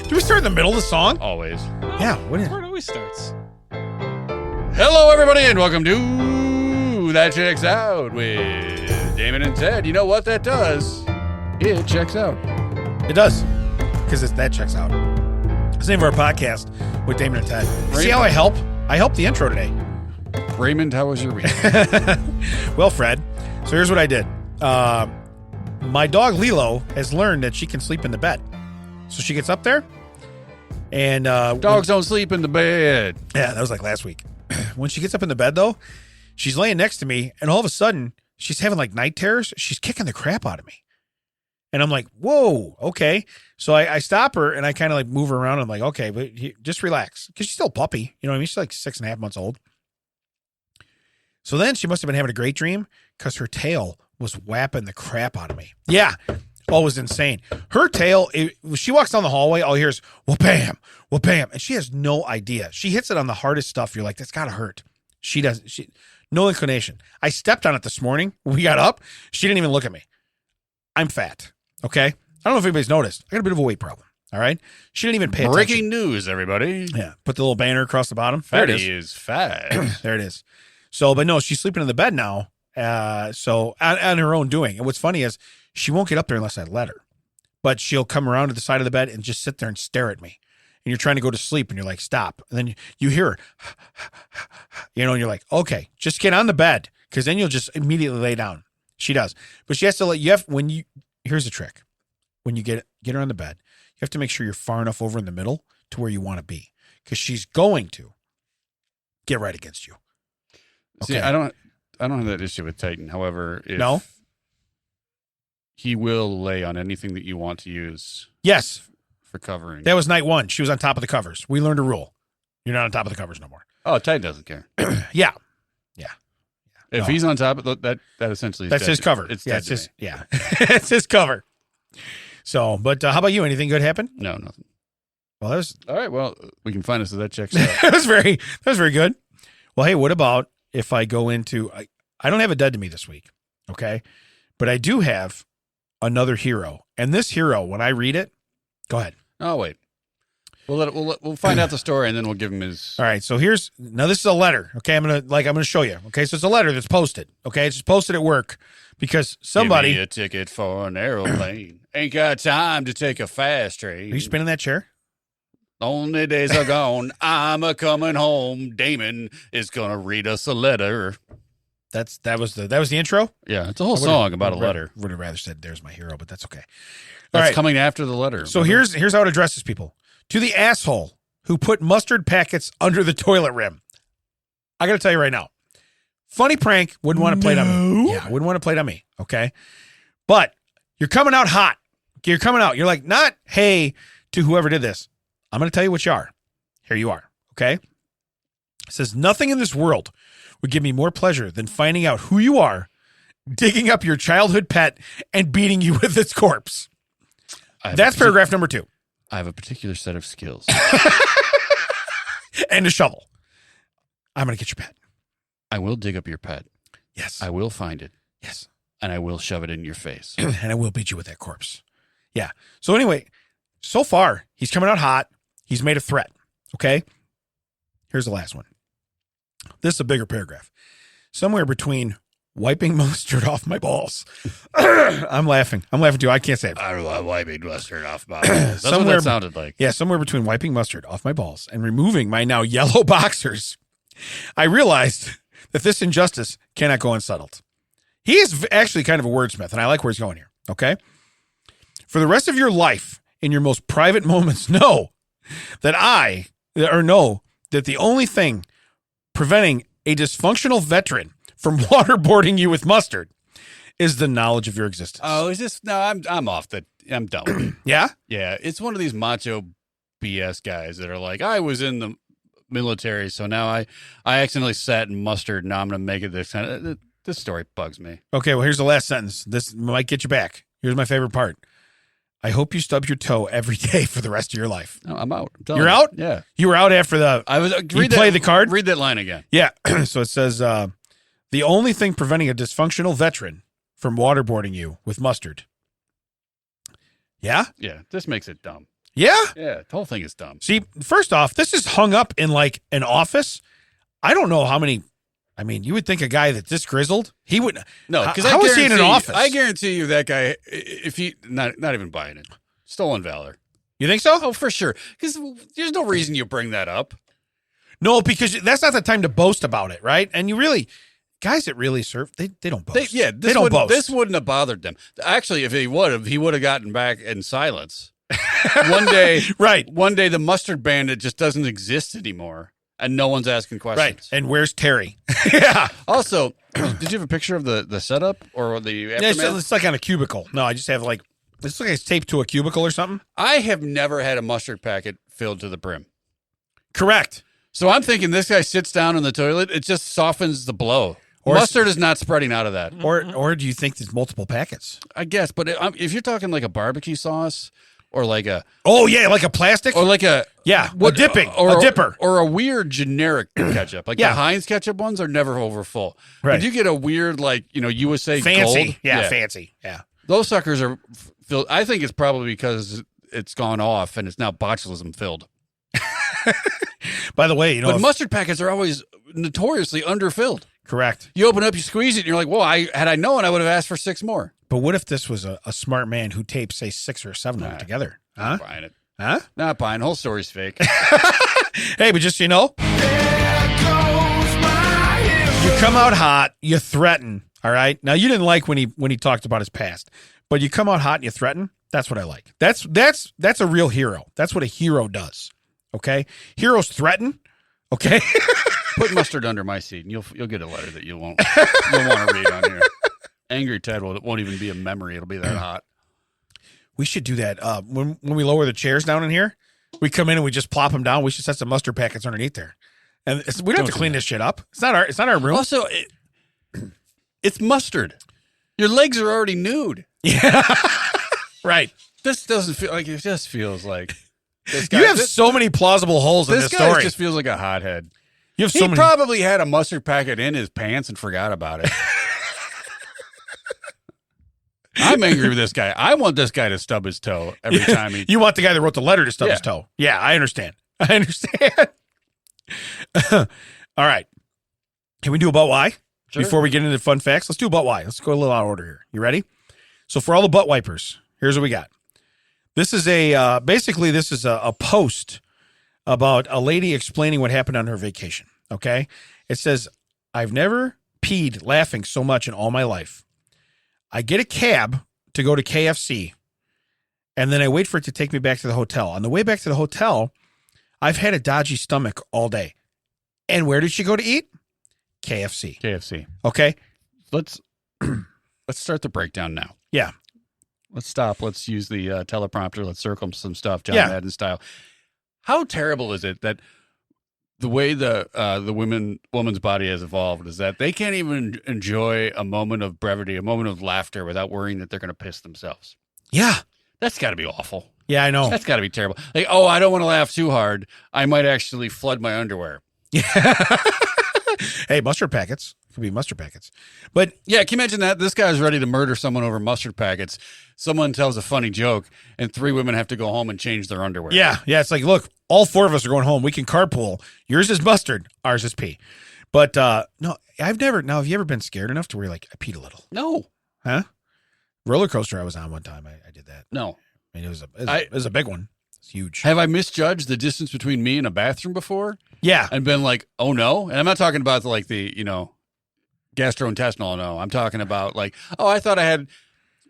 Do we start in the middle of the song? Always. Yeah. What is? Where it always starts. Hello, everybody, and welcome to That Checks Out with Damon and Ted. You know what that does? It checks out. It does. Because that checks out. It's the name of our podcast with Damon and Ted. See how I help? I helped the intro today. Raymond, how was your week? Well, Fred, so here's what I did. My dog Lilo has learned that she can sleep in the bed. So she gets up there and Dogs don't sleep in the bed. Yeah, that was like last week. When she gets up in the bed though, she's laying next to me and all of a sudden she's having like night terrors. She's kicking the crap out of me. And I'm like, whoa, okay. So I stop her and I kind of like move her around. I'm like, okay, but just relax. Because she's still a puppy. You know what I mean? She's like 6.5 months old. So then she must have been having a great dream because her tail was whapping the crap out of me. Yeah. Oh, it was insane. Her tail, she walks down the hallway, all you hear is, wha-bam, wha-bam. And she has no idea. She hits it on the hardest stuff. You're like, that's got to hurt. She doesn't. No inclination. I stepped on it this morning. When we got up. She didn't even look at me. I'm fat. Okay. I don't know if anybody's noticed. I got a bit of a weight problem. All right. She didn't even pay attention. Breaking news, everybody. Yeah. Put the little banner across the bottom. Fatty there it is. fat. There it is. So, but no, she's sleeping in the bed now. So on her own doing. And what's funny is she won't get up there unless I let her. But she'll come around to the side of the bed and just sit there and stare at me. And you're trying to go to sleep and you're like, stop. And then you hear her, and you're like, okay, just get on the bed. Because then you'll just immediately lay down. She does. But she has to here's the trick. When you get her on the bed, you have to make sure you're far enough over in the middle to where you want to be. Because she's going to get right against you. Okay. See, I don't have that issue with Titan. However, No? He will lay on anything that you want to use. Yes. For covering. That was night one. She was on top of the covers. We learned a rule. You're not on top of the covers no more. Oh, Titan doesn't care. Yeah. If he's on top of that essentially is that's dead. his cover. It's yeah, dead it's to his, me. yeah. It's his cover. So, but how about you? Anything good happen? No, nothing. Well, that was All right, well, we can find us so that checks out. that was very good. Well, hey, what about if I go into I don't have a dead to me this week, okay? But I do have another hero. And this hero, when I read it, go ahead. Oh, wait. We'll find out the story and then we'll give him his. All right, so this is a letter. Okay, I'm gonna show you. Okay, so it's a letter that's posted. Okay, it's just posted at work because somebody. Give me a ticket for an aeroplane. Ain't got time to take a fast train. Are you spinning that chair? Only days are gone. I'm a coming home. Damon is gonna read us a letter. That was the intro. Yeah, it's a whole song about a letter. Would have rather said "There's my hero," but that's okay. All That's right. coming after the letter. So here's how it addresses people. To the asshole who put mustard packets under the toilet rim. I got to tell you right now. Funny prank, wouldn't want to play it on me. Yeah, wouldn't want to play it on me, okay? But you're coming out hot. You're coming out. You're like, not, hey, to whoever did this. I'm going to tell you what you are. Here you are, okay? It says, nothing in this world would give me more pleasure than finding out who you are, digging up your childhood pet, and beating you with its corpse. That's paragraph number 2. I have a particular set of skills. And a shovel. I'm going to get your pet. I will dig up your pet. Yes. I will find it. Yes. And I will shove it in your face. And I will beat you with that corpse. Yeah. So anyway, so far, he's coming out hot. He's made a threat. Okay? Here's the last one. This is a bigger paragraph. Somewhere between wiping mustard off my balls. I'm laughing. I'm laughing too. I can't say it. I'm wiping mustard off my balls. That's what that sounded like. Yeah, somewhere between wiping mustard off my balls and removing my now yellow boxers, I realized that this injustice cannot go unsettled. He is actually kind of a wordsmith, and I like where he's going here, okay? For the rest of your life, in your most private moments, know that the only thing preventing a dysfunctional veteran from waterboarding you with mustard is the knowledge of your existence. Oh, is this? No, I'm off the. I'm done with it. Yeah? Yeah, it's one of these macho BS guys that are like, I was in the military, so now I accidentally sat in mustard. Now I'm going to make it this kind of. This story bugs me. Okay, well, here's the last sentence. This might get you back. Here's my favorite part. I hope you stub your toe every day for the rest of your life. No, I'm out. You're out? Yeah. You were out after the. I was. You play the card? Read that line again. Yeah. So it says, the only thing preventing a dysfunctional veteran from waterboarding you with mustard. Yeah? Yeah. This makes it dumb. Yeah. Yeah, the whole thing is dumb. See, first off, this is hung up in like an office. I don't know how many. I mean, you would think a guy that's this grizzled, he would. No, because how is he in an office? I guarantee you that guy, if he not even buying it, stolen valor. You think so? Oh, for sure. Because there's no reason you bring that up. No, because that's not the time to boast about it, right? And you really, guys that really surf, they don't boast. They don't boast. This wouldn't have bothered them. Actually, if he would have gotten back in silence. One day, right? One day, the mustard bandit just doesn't exist anymore, and no one's asking questions. Right. And where's Terry? Yeah. Also, did you have a picture of the setup or the aftermath? Yeah, it's like on a cubicle. No, I just have like it's like it's taped to a cubicle or something. I have never had a mustard packet filled to the brim. Correct. So I'm thinking this guy sits down in the toilet. It just softens the blow. Or mustard is not spreading out of that. Or do you think there's multiple packets? I guess, but if you're talking like a barbecue sauce or like a like a plastic or like a a dipping or a dipper or a weird generic ketchup, like the Heinz ketchup ones are never over full. Right. But you get a weird like USA fancy, gold, fancy, those suckers are filled. I think it's probably because it's gone off and it's now botulism filled. By the way, but mustard packets are always notoriously underfilled. Correct. You open up, you squeeze it, and you're like, "Whoa! Had I known, I would have asked for 6 more." But what if this was a smart man who taped, say, 6 or 7 of them together? Huh? Not buying it. Huh? Not buying. The whole story's fake. Hey, but just so you know, you come out hot, you threaten. All right. Now you didn't like when he talked about his past, but you come out hot and you threaten. That's what I like. That's a real hero. That's what a hero does. Okay. Heroes threaten. Okay. Put mustard under my seat, and you'll get a letter that you'll want to read on here. Angry Ted won't even be a memory. It'll be that hot. We should do that. When we lower the chairs down in here, we come in and we just plop them down. We should set some mustard packets underneath there, and we don't have to clean this shit up. It's not our room. Also, it's mustard. Your legs are already nude. Yeah, right. This doesn't feel like it. Just feels like this guy. You have so many plausible holes in this guy story. Just feels like a hothead. You have so many. Probably had a mustard packet in his pants and forgot about it. I'm angry with this guy. I want this guy to stub his toe every time he... You want the guy that wrote the letter to stub his toe. Yeah, I understand. All right. Can we do about why? Sure. Before we get into fun facts, let's do about why. Let's go a little out of order here. You ready? So for all the butt wipers, here's what we got. This is basically this is a post about a lady explaining what happened on her vacation. Okay. It says, I've never peed laughing so much in all my life. I get a cab to go to KFC, and then I wait for it to take me back to the hotel. On the way back to the hotel, I've had a dodgy stomach all day. And where did she go to eat? KFC. KFC. Okay. Let's start the breakdown now. Yeah. Let's stop. Let's use the teleprompter. Let's circle some stuff, John Madden style. How terrible is it that the way the woman's body has evolved is that they can't even enjoy a moment of brevity, a moment of laughter without worrying that they're going to piss themselves? Yeah. That's got to be awful. Yeah, I know. That's got to be terrible. Like, oh, I don't want to laugh too hard. I might actually flood my underwear. Yeah. Hey, mustard packets. Could be mustard packets. But yeah, can you imagine that? This guy's ready to murder someone over mustard packets. Someone tells a funny joke, and 3 women have to go home and change their underwear. Yeah. It's like, look, all 4 of us are going home. We can carpool. Yours is mustard. Ours is pee. But no, I've never. Now, have you ever been scared enough to where you're like, I peed a little? No. Huh? Roller coaster I was on one time. I did that. No. I mean, it was a big one. It's huge. Have I misjudged the distance between me and a bathroom before? Yeah. And been like, oh no? And I'm not talking about the gastrointestinal, no. I'm talking about like, oh, I thought I had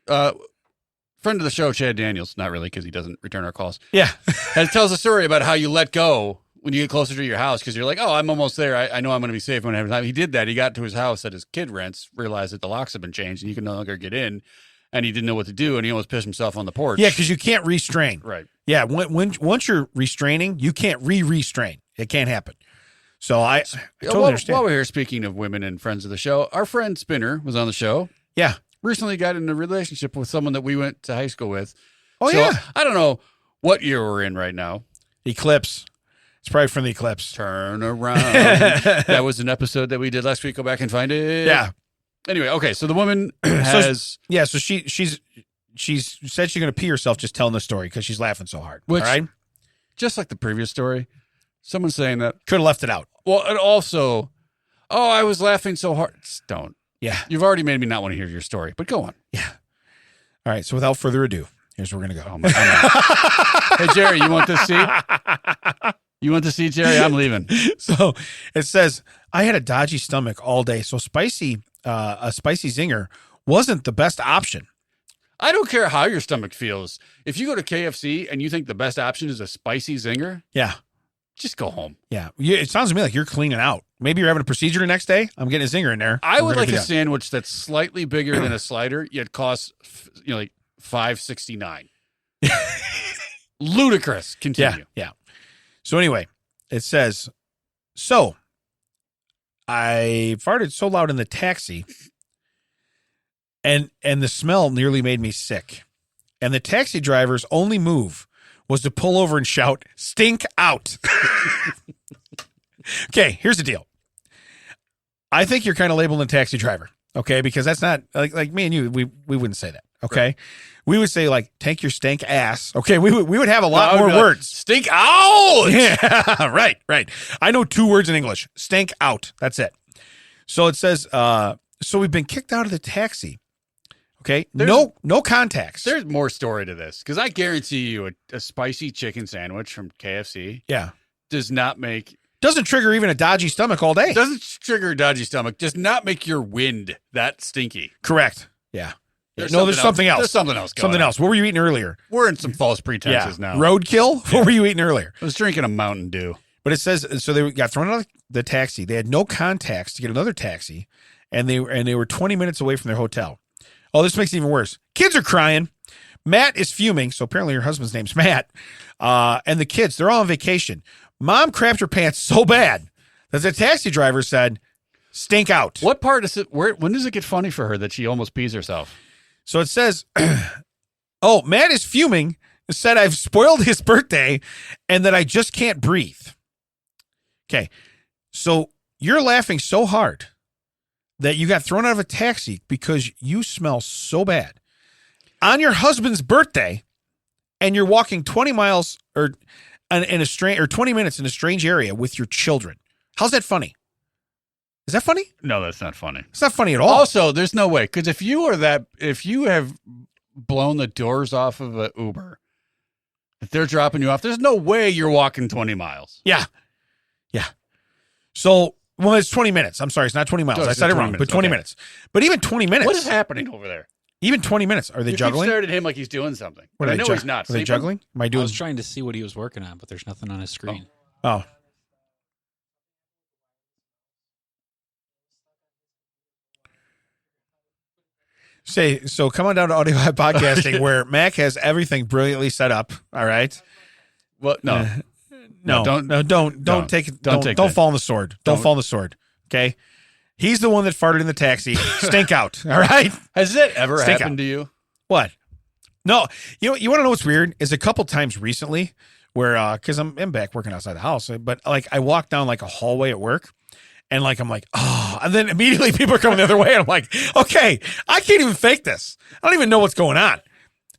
friend of the show, Chad Daniels, not really because he doesn't return our calls. Yeah. And tells a story about how you let go when you get closer to your house because you're like, oh, I'm almost there. I know I'm going to be safe when I have time. He did that. He got to his house that his kid rents, realized that the locks have been changed and you can no longer get in. And he didn't know what to do, and he almost pissed himself on the porch. Yeah, because you can't restrain. Right. Yeah, once you're restraining, you can't re-restrain. It can't happen. So I totally understand. While we're here, speaking of women and friends of the show, our friend Spinner was on the show. Yeah. Recently got in a relationship with someone that we went to high school with. Oh, so, yeah. I don't know what year we're in right now. Eclipse. It's probably from the Eclipse. Turn around. That was an episode that we did last week. Go back and find it. Yeah. Anyway, okay, so the woman has... So she's she's said she's going to pee herself just telling the story because she's laughing so hard. Which, all right? just like the previous story, someone's saying that. Could have left it out. Well, and also, I was laughing so hard. Don't. Yeah. You've already made me not want to hear your story, but go on. Yeah. All right. So without further ado, here's where we're going to go. Oh, my Hey, Jerry, you want this seat? You want the seat, Jerry? I'm leaving. So it says, I had a dodgy stomach all day, so a spicy zinger wasn't the best option. I don't care how your stomach feels. If you go to KFC and you think the best option is a spicy zinger, yeah, just go home. Yeah. It sounds to me like you're cleaning out. Maybe you're having a procedure the next day. I'm getting a zinger in there. I would like a sandwich that's slightly bigger than a slider, yet costs like $5.69. Ludicrous. Continue. Yeah. So anyway, it says, so I farted so loud in the taxi and the smell nearly made me sick. And the taxi driver's only move was to pull over and shout, "Stink out." Okay, here's the deal. I think you're kind of labeling the taxi driver, okay? Because that's not like me and you, we wouldn't say that, okay? Right. We would say like, "Take your stank ass." Okay, we would have a lot more words. Like, stink out. Yeah, right. I know 2 words in English. Stank out. That's it. So it says, so we've been kicked out of the taxi. Okay, no contacts. There's more story to this because I guarantee you a spicy chicken sandwich from KFC, doesn't trigger even a dodgy stomach all day. Doesn't trigger a dodgy stomach. Does not make your wind that stinky. Correct. Yeah. There's something else. There's something else. Something else. What were you eating earlier? We're in some false pretenses now. Roadkill. Yeah. What were you eating earlier? I was drinking a Mountain Dew. But it says so they got thrown out of the taxi. They had no contacts to get another taxi, and they were 20 minutes away from their hotel. Oh, this makes it even worse. Kids are crying. Matt is fuming. So apparently her husband's name's Matt. And the kids, they're all on vacation. Mom crapped her pants so bad that the taxi driver said, "Stink out." What part is it? When does it get funny for her that she almost pees herself? So it says, Matt is fuming, said I've spoiled his birthday and that I just can't breathe. Okay. So you're laughing so hard that you got thrown out of a taxi because you smell so bad on your husband's birthday, and you're walking 20 miles or 20 minutes in a strange area with your children. How's that funny? Is that funny? No, that's not funny. It's not funny at all. Also, there's no way, because if you have blown the doors off of an Uber, if they're dropping you off, there's no way you're walking 20 miles. Yeah. So, well, it's 20 minutes. I'm sorry, it's not 20 miles. I said it wrong, but 20 minutes. But even 20 minutes. What is happening over there? Even 20 minutes. Are they juggling? You stared at him like he's doing something. What I know he's not. Are they juggling? I was trying to see what he was working on, but there's nothing on his screen. Oh. So come on down to Audio Podcasting where Mac has everything brilliantly set up. All right. Well, no. Don't take it. Don't fall on the sword. Don't fall on the sword. Okay. He's the one that farted in the taxi. Stink out. All right. Has that ever happened to you? What? No. You want to know what's weird? Is a couple times recently where, because I'm back working outside the house, but like I walk down like a hallway at work. And like, I'm like, oh, and then immediately people are coming the other way. And I'm like, okay, I can't even fake this. I don't even know what's going on.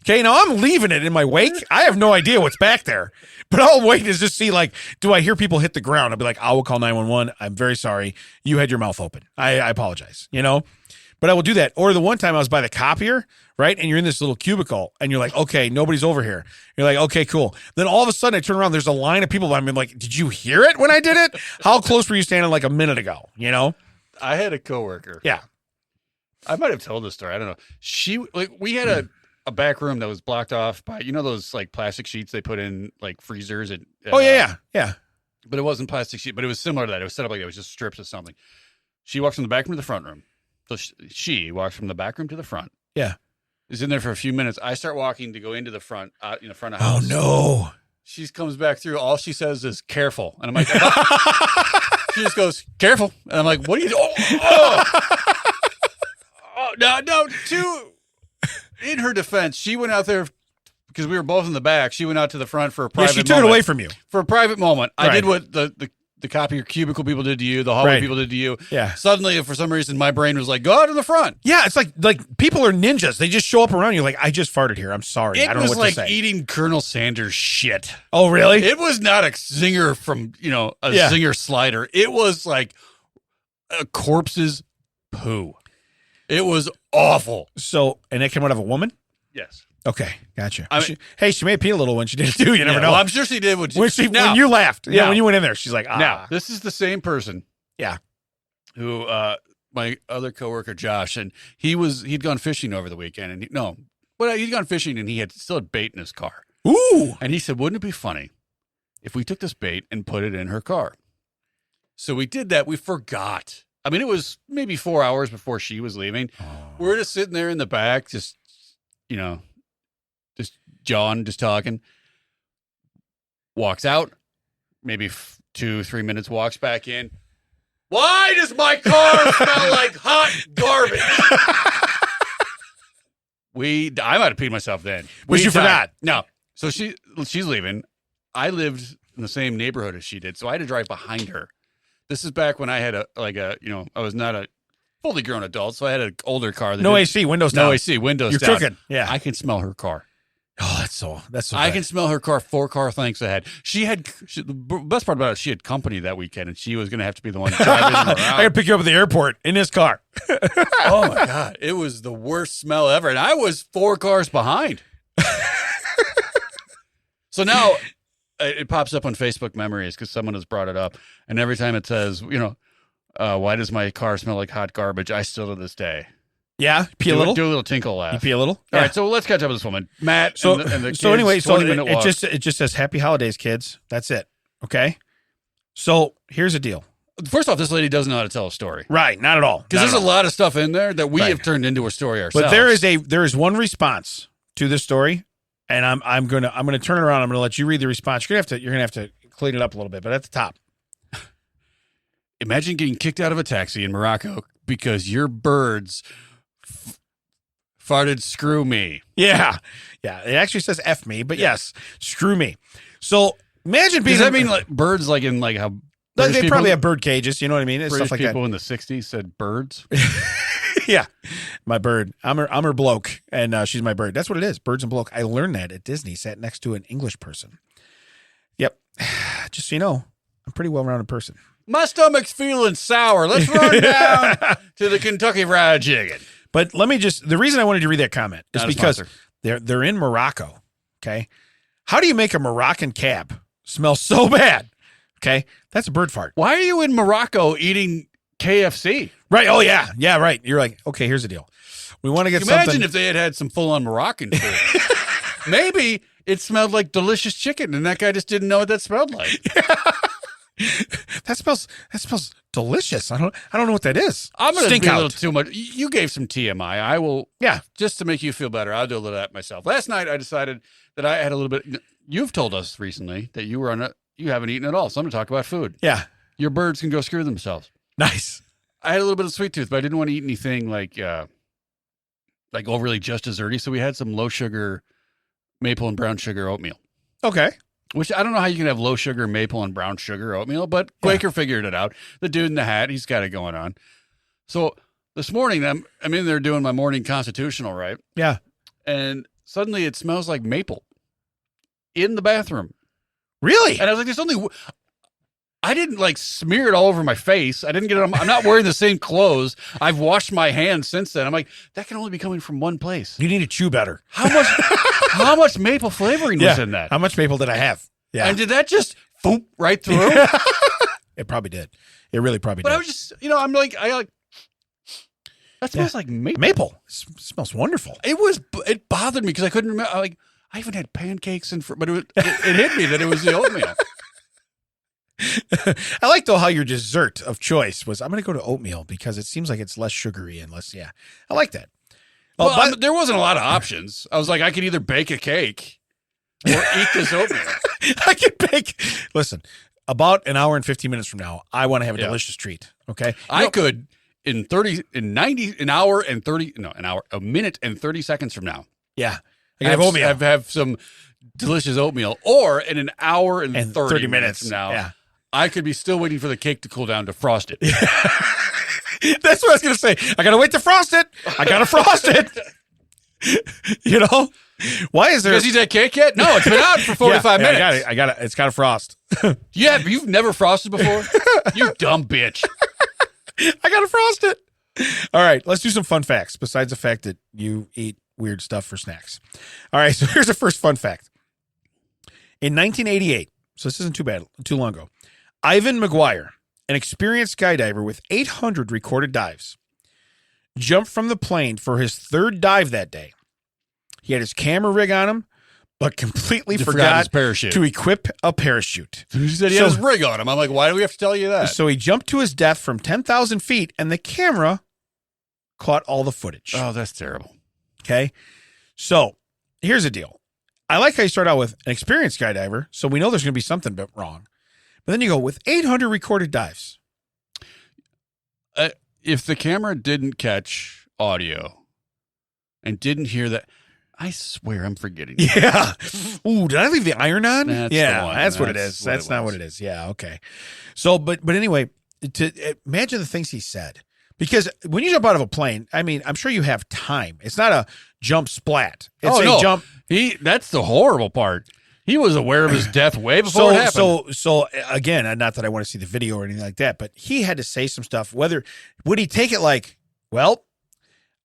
Okay, now I'm leaving it in my wake. I have no idea what's back there. But all I'm waiting is just see, like, do I hear people hit the ground? I'll be like, I will call 911. I'm very sorry. You had your mouth open. I apologize, But I will do that. Or the one time I was by the copier, right? And you're in this little cubicle and you're like, okay, nobody's over here. You're like, okay, cool. Then all of a sudden I turn around, there's a line of people. I'm like, did you hear it when I did it? How close were you standing like a minute ago? I had a coworker. Yeah. I might have told this story. I don't know. We had a back room that was blocked off by, those like plastic sheets they put in like freezers. Yeah. But it wasn't plastic sheet, but it was similar to that. It was set up like that. It was just strips of something. She walks from the back room to the front room. So she walks from the back room to the front. Yeah. Is in there for a few minutes. I start walking to go into the front, front of house. Oh, no. She comes back through. All she says is, "Careful." And I'm like, she just goes, "Careful." And I'm like, what are you doing? No. In her defense, she went out there because we were both in the back. She went out to the front for a private moment. She took it away from you. For a private moment. Right. I did what the the copy your cubicle people did to you, the hallway Right. people did to you. Yeah. Suddenly, for some reason, my brain was like, go out in the front. Yeah, it's like people are ninjas. They just show up around you like, I just farted here. I'm sorry. I It don't know was what like to say. eating Colonel Sanders shit. Oh, really? It was not a zinger from, a Yeah. zinger slider. It was like a corpse's poo. It was awful. So, and it came out of a woman? Yes. Okay, gotcha. I mean- She may pee a little when she did it too. You never know. Well, I'm sure she did. When you laughed. Yeah, Now. when you went in there, she's like, Now, this is the same person. Yeah. Who, my other coworker, Josh, and he'd gone fishing over the weekend. And he'd gone fishing and he still had bait in his car. Ooh. And he said, wouldn't it be funny if we took this bait and put it in her car? So we did that. We forgot. I mean, it was maybe 4 hours before she was leaving. We're just sitting there in the back, just John, just talking. Walks out, maybe 2-3 minutes, walks back in. Why does my car smell like hot garbage? I might have peed myself then. But you forgot. No. So she's leaving. I lived in the same neighborhood as she did, so I had to drive behind her. This is back when I had I was not a fully grown adult, so I had an older car. No AC, windows down. No AC, windows You're down. cooking. Yeah. I can smell her car. Oh, that's so I bad. can smell her car 4 car lengths ahead. The best part about it, she had company that weekend, and she was going to have to be the one driving them around. I gotta pick you up at the airport in his car. Oh my God. It was the worst smell ever. And I was 4 cars behind. So now it pops up on Facebook memories because someone has brought it up. And every time it says, why does my car smell like hot garbage? I still to this day. Yeah, pee a little. Do a little tinkle laugh. You pee a little. All right, so let's catch up with this woman, Matt. So and the kids, so anyway, so 20-minute walk. it just says Happy Holidays, kids. That's it. Okay. So here's the deal. First off, this lady doesn't know how to tell a story Right, not at all. because Not there's at a all. lot of stuff in there that we Right. have turned into a story ourselves. But there is one response to this story, and I'm gonna turn it around. I'm gonna let you read the response. You're gonna have to clean it up a little bit, but at the top. Imagine getting kicked out of a taxi in Morocco because your birds farted screw me. Yeah. It actually says F me, but yes, screw me. So imagine being. Does that mean like birds like in like how British they people, probably have bird cages? You know what I mean? It's British stuff like people in the 60s said birds? that. Yeah, my bird. I'm her bloke, and she's my bird. That's what it is. Birds and bloke. I learned that at Disney. Sat next to an English person. Yep. Just so you know, I'm a pretty well-rounded person. My stomach's feeling sour. Let's run down to the Kentucky Fried Chicken. But the reason I wanted to read that comment is Not a because sponsor. they're in Morocco. Okay. How do you make a Moroccan cab smell so bad? Okay. That's a bird fart. Why are you in Morocco eating KFC? Right. Oh, yeah. Yeah, right. You're like, okay, here's the deal. We want to get Imagine something. if they had some full-on Moroccan food. Maybe it smelled like delicious chicken, and that guy just didn't know what that smelled like. That smells delicious. I don't know what that is. I'm going to Stink be a out. little too much. You gave some TMI. I will, Yeah. just to make you feel better, I'll do a little of that myself. Last night, I decided that I had a little bit. You've told us recently that you haven't eaten at all, so I'm going to talk about food. Yeah. Your birds can go screw themselves. Nice. I had a little bit of sweet tooth, but I didn't want to eat anything like overly just desserty, so we had some low sugar maple and brown sugar oatmeal. Okay. Which I don't know how you can have low sugar maple and brown sugar oatmeal, but Quaker figured it out. The dude in the hat, he's got it going on. So this morning, I'm in there doing my morning constitutional, right? Yeah. And suddenly it smells like maple in the bathroom. Really? And I was like, I didn't like smear it all over my face. I didn't get it on, I'm not wearing the same clothes. I've washed my hands since then. I'm like, that can only be coming from one place. You need to chew better. How much maple flavoring was in that? How much maple did I have? Yeah. And did that just boop right through? It probably did. It really probably But did. I was just, I'm like, that smells like maple. Maple. Smells wonderful. It bothered me because I couldn't remember. I even had pancakes but it hit me that it was the oatmeal. I like though how your dessert of choice was I'm going to go to oatmeal because it seems like it's less sugary and less. Yeah, I like that. Oh, Well, but there wasn't a lot of options. I was like, I could either bake a cake or eat this oatmeal. I can bake. Listen, about an hour and 15 minutes from now, I want to have a delicious treat. Okay, I could a minute and 30 seconds from now. Yeah, I can have oatmeal. Have some delicious oatmeal, or in an hour and 30 minutes from now. Yeah. I could be still waiting for the cake to cool down to frost it. That's what I was going to say. I got to wait to frost it. I got to frost it. You know? Why is there... You guys eat that cake yet? No, it's been out for 45 minutes. I got it. It's got to frost. Yeah, but you've never frosted before? You dumb bitch. I got to frost it. All right, let's do some fun facts besides the fact that you eat weird stuff for snacks. All right, so here's the first fun fact. In 1988, so this isn't too long ago, Ivan McGuire, an experienced skydiver with 800 recorded dives, jumped from the plane for his third dive that day. He had his camera rig on him, but completely forgot his parachute. to equip a parachute. He said he had his rig on him. I'm like, why do we have to tell you that? So he jumped to his death from 10,000 feet, and the camera caught all the footage. Oh, that's terrible. Okay. So here's the deal. I like how you start out with an experienced skydiver, so we know there's going to be something wrong. But then you go with 800 recorded dives. If the camera didn't catch audio and didn't hear that, I swear I'm forgetting. Yeah. Ooh, did I leave the iron on? That's that's what it is. That's not what it is. Yeah. Okay. So, but anyway, to imagine the things he said, because when you jump out of a plane, I mean, I'm sure you have time. It's not a jump splat. It's a jump. That's the horrible part. He was aware of his death way before it happened. So again, not that I want to see the video or anything like that, but he had to say some stuff. Would he take it like, well,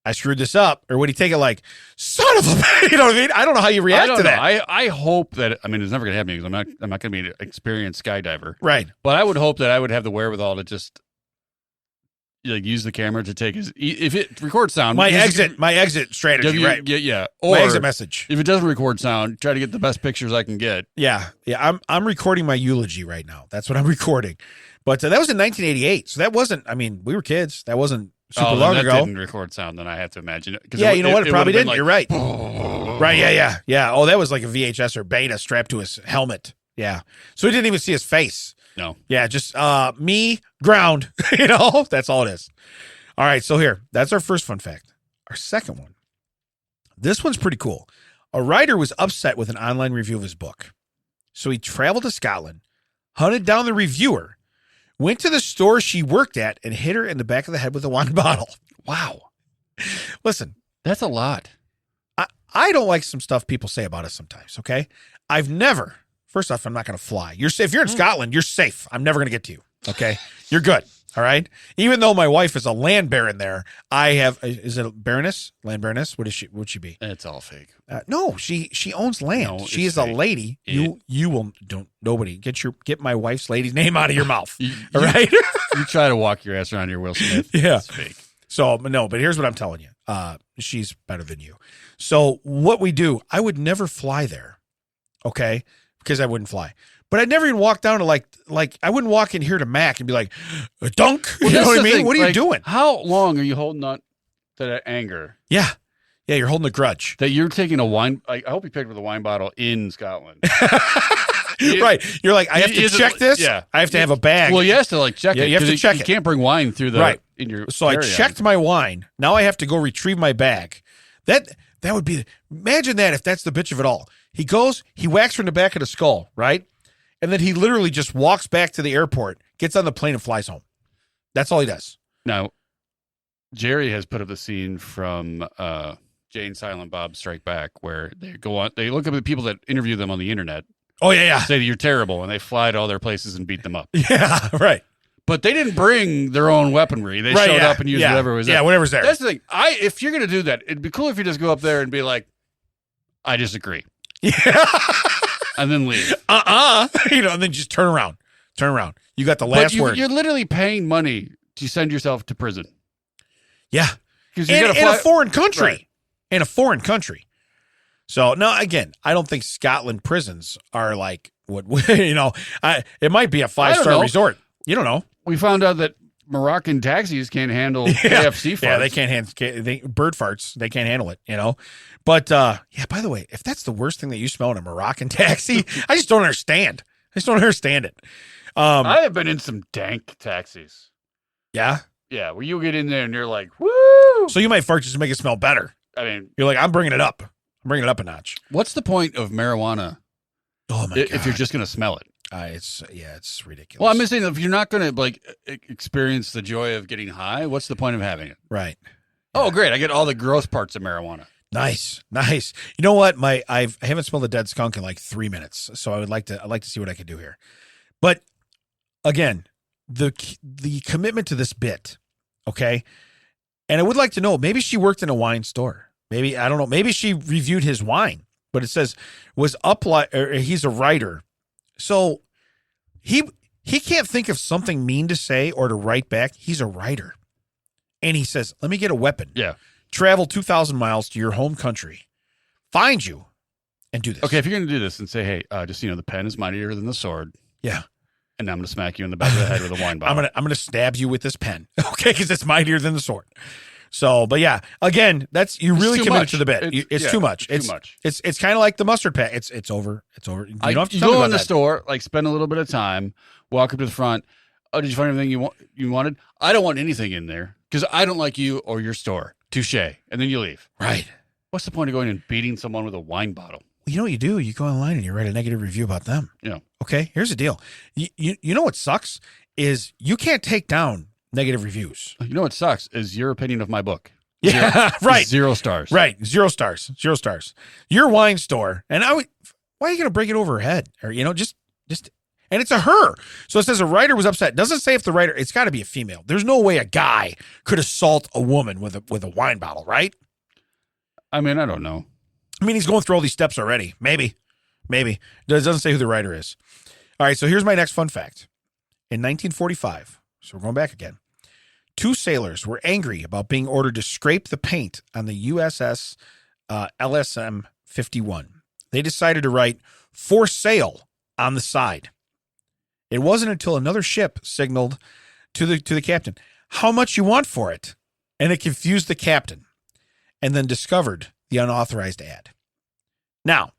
I screwed this up, or would he take it like, son of a, you know what I mean? I don't know how you react to that. I hope that, I mean, it's never going to happen because I'm not going to be an experienced skydiver. Right. But I would hope that I would have the wherewithal to just use the camera to take if it records sound. My exit strategy, right? Yeah. Or my exit message. If it doesn't record sound, try to get the best pictures I can get. Yeah. I'm recording my eulogy right now. That's what I'm recording. But that was in 1988. So that wasn't, I mean, we were kids. That wasn't super long ago. That didn't record sound, then I have to imagine it. Yeah, you know what? It probably didn't. You're right. Right. Yeah. Oh, that was like a VHS or beta strapped to his helmet. Yeah. So he didn't even see his face. No. Yeah, just me, ground. You know, that's all it is. All right, so here, that's our first fun fact. Our second one. This one's pretty cool. A writer was upset with an online review of his book. So he traveled to Scotland, hunted down the reviewer, went to the store she worked at, and hit her in the back of the head with a wine bottle. Wow. Listen. That's a lot. I don't like some stuff people say about us sometimes, okay? First off, I'm not going to fly. If you're in Scotland, you're safe. I'm never going to get to you. Okay. You're good. All right. Even though my wife is a land baron there, is it a baroness? Land baroness? Would she be? It's all fake. No, she owns land. No, she is fake. a lady. You will nobody get my wife's lady's name out of your mouth. All right. You try to walk your ass around here, Will Smith. Yeah. It's fake. So no, but here's what I'm telling you. She's better than you. So what we do, I would never fly there. Okay. Because I wouldn't fly. But I'd never even walk down to like I wouldn't walk in here to Mac and be like, dunk. Well, you know what I mean? thing. What are you doing? How long are you holding on to that anger? Yeah. Yeah, you're holding a grudge. That you're taking a wine. I hope you picked up a wine bottle in Scotland. Right. You're like, I have to check this. Yeah. I have to have a bag. Well, you have to check it. You have to check it. You can't bring wine through the right. in your So I checked my wine. Now I have to go retrieve my bag. That would be, imagine that if that's the bitch of it all. He goes, he whacks her in the back of the skull, right? And then he literally just walks back to the airport, gets on the plane, and flies home. That's all he does. Now, Jerry has put up the scene from Jay and Silent Bob Strike Back, where they go on, they look up the people that interview them on the internet. Oh, yeah. Say that you're terrible, and they fly to all their places and beat them up. Yeah, right. But they didn't bring their own weaponry. They showed up and used whatever was there. Yeah, whatever's there. That's the thing. If you're going to do that, it'd be cool if you just go up there and be like, I disagree. Yeah. And then leave. And then just turn around. You got the last word. You're literally paying money to send yourself to prison. Yeah. Because in a foreign country. Right. In a foreign country. So, no, again, I don't think Scotland prisons are like, it might be a 5-star resort. You don't know. We found out that Moroccan taxis can't handle KFC farts. Yeah, they can't handle bird farts. They can't handle it, But, by the way, if that's the worst thing that you smell in a Moroccan taxi, I just don't understand. it. I have been in some dank taxis. Yeah? Yeah, where you get in there and you're like, woo! So you might fart just to make it smell better. I mean, you're like, I'm bringing it up a notch. What's the point of marijuana? Oh, my God. If you're just going to smell it? It's ridiculous. Well, I'm just saying, if you're not going to like experience the joy of getting high, what's the point of having it? Right. Oh, great! I get all the gross parts of marijuana. Nice. You know what? I haven't smelled a dead skunk in like 3 minutes, so I'd like to see what I can do here. But again, the commitment to this bit, okay? And I would like to know, maybe she worked in a wine store. Maybe, I don't know, maybe she reviewed his wine, but it says he's a writer. So he can't think of something mean to say or to write back. He's a writer. And he says, let me get a weapon. Yeah. Travel 2,000 miles to your home country, find you, and do this. Okay, if you're going to do this and say, hey, just, the pen is mightier than the sword. Yeah. And I'm going to smack you in the back of the head with a wine bottle. I'm gonna stab you with this pen, okay? Because it's mightier than the sword. So, but yeah, again, you really committed to the bit. It's too much. It's too much. It's kind of like the mustard pack. It's over. You don't have to you tell me go about in the that. store, like spend a little bit of time, walk up to the front. Oh, did you find everything you wanted? I don't want anything in there because I don't like you or your store. Touche. And then you leave. Right. What's the point of going and beating someone with a wine bottle? You know what you do? You go online and you write a negative review about them. Yeah. Okay. Here's the deal. You know what sucks is you can't take down negative reviews. You know what sucks is your opinion of my book. Yeah. Right. 0 stars. Right. 0 stars. 0 stars. Your wine store. And why are you going to break it over her head? Or, just, and it's a her. So it says a writer was upset. It doesn't say if the writer, it's got to be a female. There's no way a guy could assault a woman with a wine bottle, right? I mean, I don't know. I mean, he's going through all these steps already. Maybe. It doesn't say who the writer is. All right. So here's my next fun fact. In 1945, so we're going back again, 2 sailors were angry about being ordered to scrape the paint on the USS LSM 51. They decided to write "for sale" on the side. It wasn't until another ship signaled to the captain, "How much you want for it?" And it confused the captain, and then discovered the unauthorized ad. Now,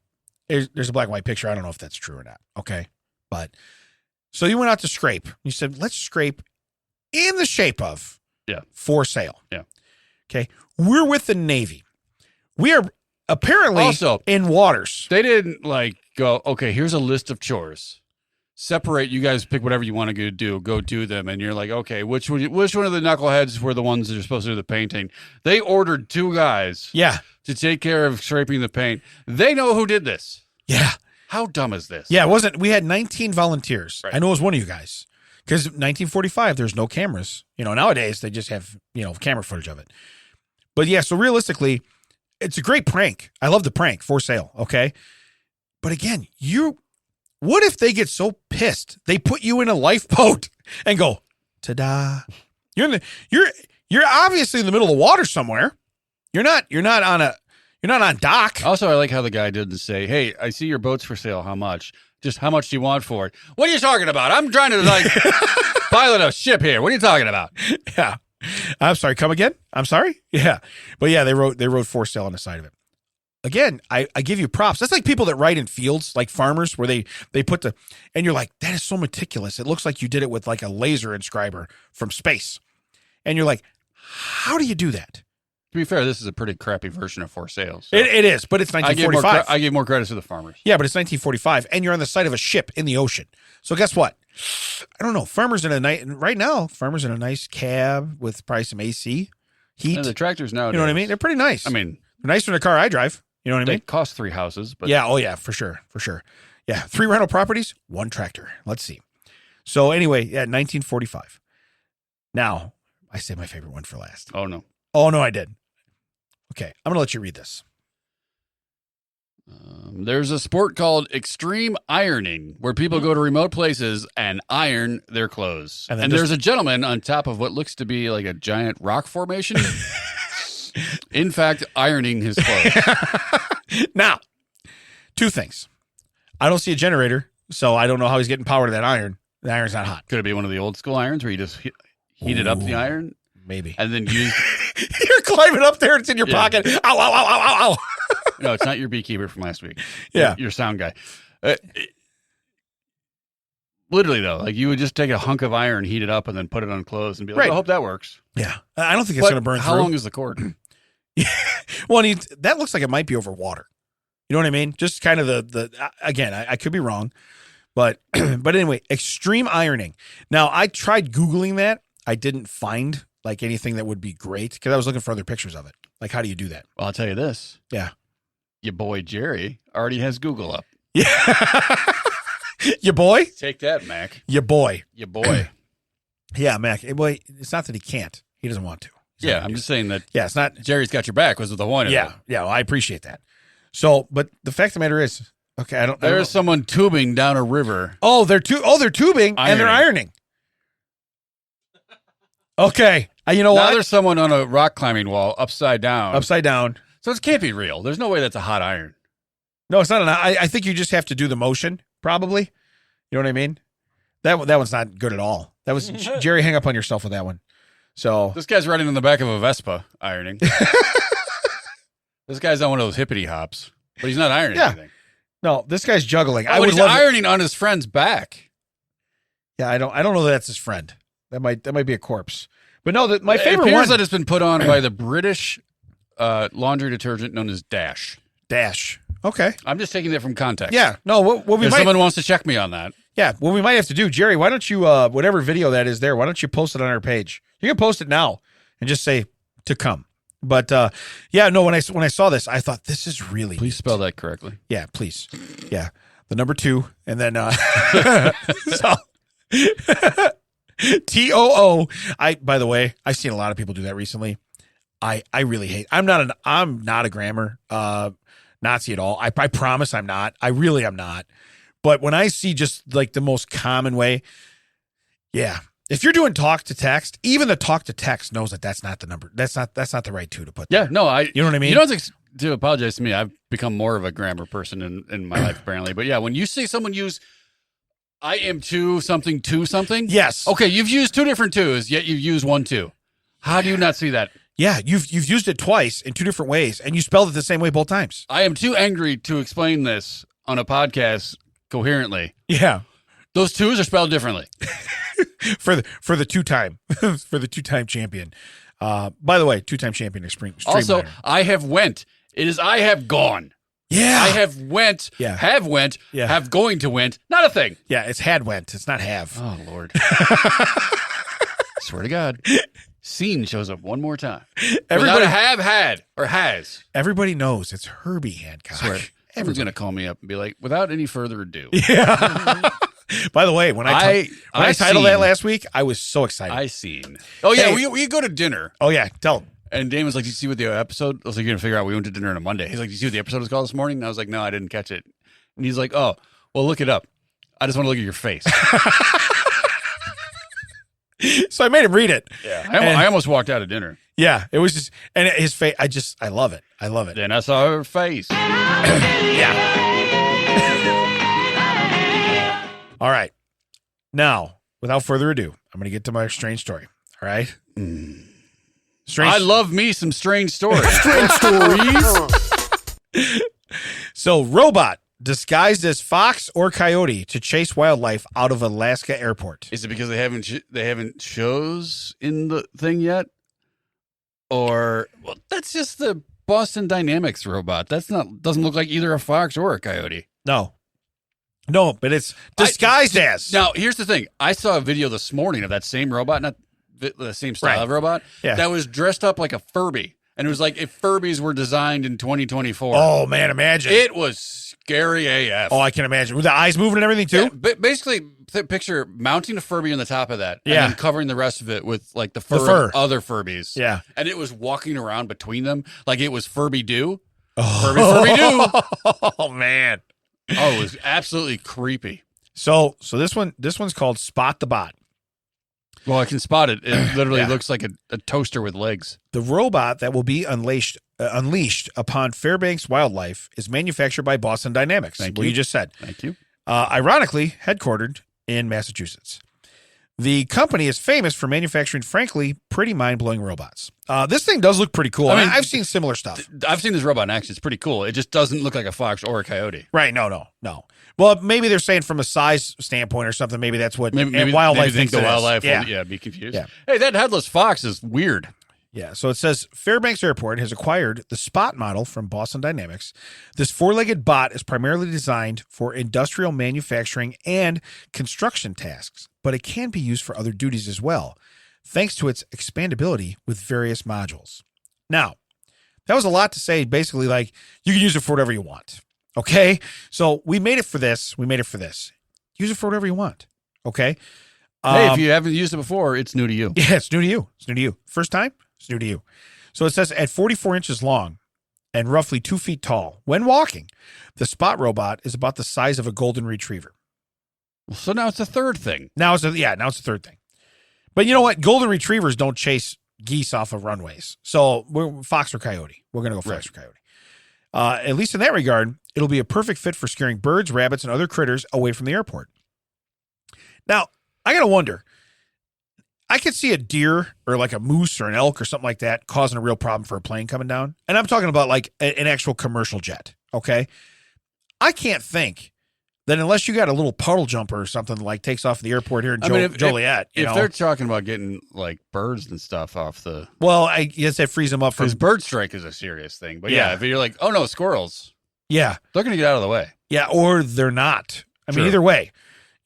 there's a black and white picture. I don't know if that's true or not. Okay, but so you went out to scrape. You said, "Let's scrape in the shape of for sale." Yeah. Okay. We're with the Navy. We are apparently also in waters. They didn't go, okay, here's a list of chores. Separate, you guys pick whatever you want to go do them. And you're like, okay, which one of the knuckleheads were the ones that are supposed to do the painting? They ordered 2 guys to take care of scraping the paint. They know who did this. Yeah. How dumb is this? Yeah, it wasn't. We had 19 volunteers. Right. I know it was one of you guys. Because 1945, there's no cameras. Nowadays they just have, camera footage of it. But yeah, so realistically, it's a great prank. I love the prank, for sale, okay? But again, what if they get so pissed they put you in a lifeboat and go, ta-da? You're obviously in the middle of the water somewhere. You're not on dock. Also, I like how the guy didn't say, hey, I see your boat's for sale. How much? Just how much do you want for it? What are you talking about? I'm trying to pilot a ship here. What are you talking about? Yeah. I'm sorry. Come again? I'm sorry. Yeah. But yeah, they wrote for sale on the side of it. Again, I give you props. That's like people that write in fields, like farmers, where they put and you're like, that is so meticulous. It looks like you did it with like a laser inscriber from space. And you're like, how do you do that? To be fair, this is a pretty crappy version of for sale. So It is, but it's 1945. I give more credit to the farmers. Yeah, but it's 1945, and you're on the side of a ship in the ocean. So guess what? I don't know. Farmers in a nice cab with probably some AC, heat. And the tractors nowadays. You know what I mean? They're pretty nice. I mean, they're nicer than the car I drive. You know what I they mean? cost 3 houses, but Yeah. Oh yeah, for sure. Yeah, 3 rental properties, 1 tractor. Let's see. So anyway, 1945. Now I saved my favorite one for last. Oh no, I did. Okay, I'm gonna let you read this. There's a sport called extreme ironing where people go to remote places and iron their clothes. And there's a gentleman on top of what looks to be like a giant rock formation. In fact, ironing his clothes. Now, 2 things. I don't see a generator, so I don't know how he's getting power to that iron. The iron's not hot. Could it be one of the old school irons where you just heated up the iron? Maybe. And then used... You're climbing up there. It's in your pocket. Ow, ow, ow, ow, ow, ow. No, it's not your beekeeper from last week. Yeah. Your sound guy. Literally, though, like you would just take a hunk of iron, heat it up, and then put it on clothes and be like, I hope that works. Yeah. I don't think it's going to burn how through. long is the cord? Well, that looks like it might be over water. You know what I mean? Just kind of again, I could be wrong, But but anyway, extreme ironing. Now I tried Googling that. I didn't find like anything that would be great because I was looking for other pictures of it. Like, how do you do that? Well, I'll tell you this. Yeah. Your boy Jerry already has Google up. Yeah. Your boy? Take that, Mac. Your boy. Your boy. Yeah, Mac. Boy, it's not that he can't. He doesn't want to. Yeah, I'm just saying that. Yeah, it's not. Jerry's got your back was the point of Yeah, it. yeah. Well, I appreciate that. So, but the fact of the matter is, okay, I don't. There's someone tubing down a river. Oh, they're tubing and they're ironing. Okay, you know now what? There's someone on a rock climbing wall upside down. Upside down. So it can't be real. There's no way that's a hot iron. No, it's not. I think you just have to do the motion, probably. You know what I mean? That one's not good at all. That was Jerry. Hang up on yourself with that one. So this guy's riding on the back of a Vespa ironing. This guy's on one of those hippity hops, but he's not ironing anything. No, this guy's juggling. Oh, he's ironing on his friend's back. Yeah, I don't know that that's his friend. That might be a corpse. But no, my favorite it appears one that it's been put on by the British laundry detergent known as Dash. Dash. Okay. I'm just taking that from context. Yeah. No. What we if might, someone wants to check me on that. Yeah. What we might have to do, Jerry. Why don't you whatever video that is there? Why don't you post it on our page? You can post it now and just say to come. But yeah. No. When I saw this, I thought this is really. Please spell that correctly. Yeah. Please. Yeah. The number 2 and then so. TOO. By the way, I've seen a lot of people do that recently. I really hate. I'm not a grammar Nazi at all. I promise I'm not. I really am not. But when I see just like the most common way, yeah. If you're doing talk to text, even the talk to text knows that that's not the number. That's not the right 2 to put there. Yeah, no, you know what I mean? You don't have to apologize to me. I've become more of a grammar person in my life apparently. But yeah, when you see someone use I am to something. Yes. Okay, you've used 2 different 2s, yet you've used 1 2. How do you not see that? Yeah, you've used it twice in 2 different ways, and you spelled it the same way both times. I am too angry to explain this on a podcast coherently. Yeah. Those 2s are spelled differently. for the 2-time for the 2-time champion. By the way, 2-time champion extreme. Also, iron. I have went. It is I have gone. Yeah. I have went. Yeah. Have went. Yeah. Have going to went. Not a thing. Yeah, it's had went. It's not have. Oh Lord. Swear to God. Scene shows up one more time. Everybody have had or has. Everybody knows it's Herbie Hancock. Swear. Everyone's gonna call me up and be like, without any further ado. Yeah. By the way, when I titled that last week, I was so excited. I seen. Oh yeah, Hey. we go to dinner. Oh yeah, tell him. And Damon's like, "Did you see what the episode?" I was like, "You're gonna figure out we went to dinner on a Monday." He's like, "Did you see what the episode was called this morning?" And I was like, "No, I didn't catch it." And he's like, "Oh, well, look it up. I just want to look at your face." So I made him read it. Yeah, I almost walked out of dinner. Yeah, it was just, and his face. I love it. I love it. Then I saw her face. Yeah. All right. Now, without further ado, I'm going to get to my strange story. All right. I love me some strange stories. Strange stories. So, robot disguised as fox or coyote to chase wildlife out of Alaska airport. Is it because they haven't shows in the thing yet, or well, that's just the Boston Dynamics robot. Doesn't look like either a fox or a coyote. No, but it's disguised as. Now, here's the thing. I saw a video this morning of that same robot, not the same style of robot, that was dressed up like a Furby. And it was like if Furbies were designed in 2024. Oh, man, imagine. It was scary AF. Oh, I can imagine. With the eyes moving and everything, too? Yeah, but basically, picture mounting a Furby on the top of that and then covering the rest of it with like the fur of other Furbies. Yeah. And it was walking around between them like it was Furby Doo. Furby Doo. Oh, man. Oh, it was absolutely creepy. So this one's called Spot the Bot. Well, I can spot it. It literally looks like a toaster with legs. The robot that will be unleashed upon Fairbanks Wildlife is manufactured by Boston Dynamics. Thank you. you. You just said. Thank you. Ironically, headquartered in Massachusetts. The company is famous for manufacturing, frankly, pretty mind-blowing robots. This thing does look pretty cool. I mean, I've seen similar stuff. I've seen this robot in action. It's pretty cool. It just doesn't look like a fox or a coyote. Right. No. Well, maybe they're saying from a size standpoint or something. Maybe that's what wildlife maybe thinks the it is. wildlife Yeah. will be confused. Yeah. Hey, that headless fox is weird. Yeah. So it says Fairbanks Airport has acquired the Spot model from Boston Dynamics. This four-legged bot is primarily designed for industrial manufacturing and construction tasks, but it can be used for other duties as well, thanks to its expandability with various modules. Now, that was a lot to say. Basically, like, you can use it for whatever you want. Okay? So we made it for this. We made it for this. Use it for whatever you want. Okay? Hey, if you haven't used it before, it's new to you. Yeah, it's new to you. It's new to you. First time, it's new to you. So it says at 44 inches long and roughly 2 feet tall, when walking, the Spot robot is about the size of a golden retriever. So now it's a third thing. Now it's a third thing. But you know what? Golden retrievers don't chase geese off of runways. So we're fox or coyote. We're going to go fox or coyote. At least in that regard, it'll be a perfect fit for scaring birds, rabbits, and other critters away from the airport. Now, I got to wonder, I could see a deer or like a moose or an elk or something like that causing a real problem for a plane coming down. And I'm talking about like an actual commercial jet. Okay. I can't think that unless you got a little puddle jumper or something that like takes off the airport here in Joliet. If they're talking about getting like birds and stuff off the. Well, I guess that frees them up from. Because bird strike is a serious thing. But yeah, if you're like, oh no, squirrels. Yeah. They're going to get out of the way. Yeah. Or they're not. I mean, either way.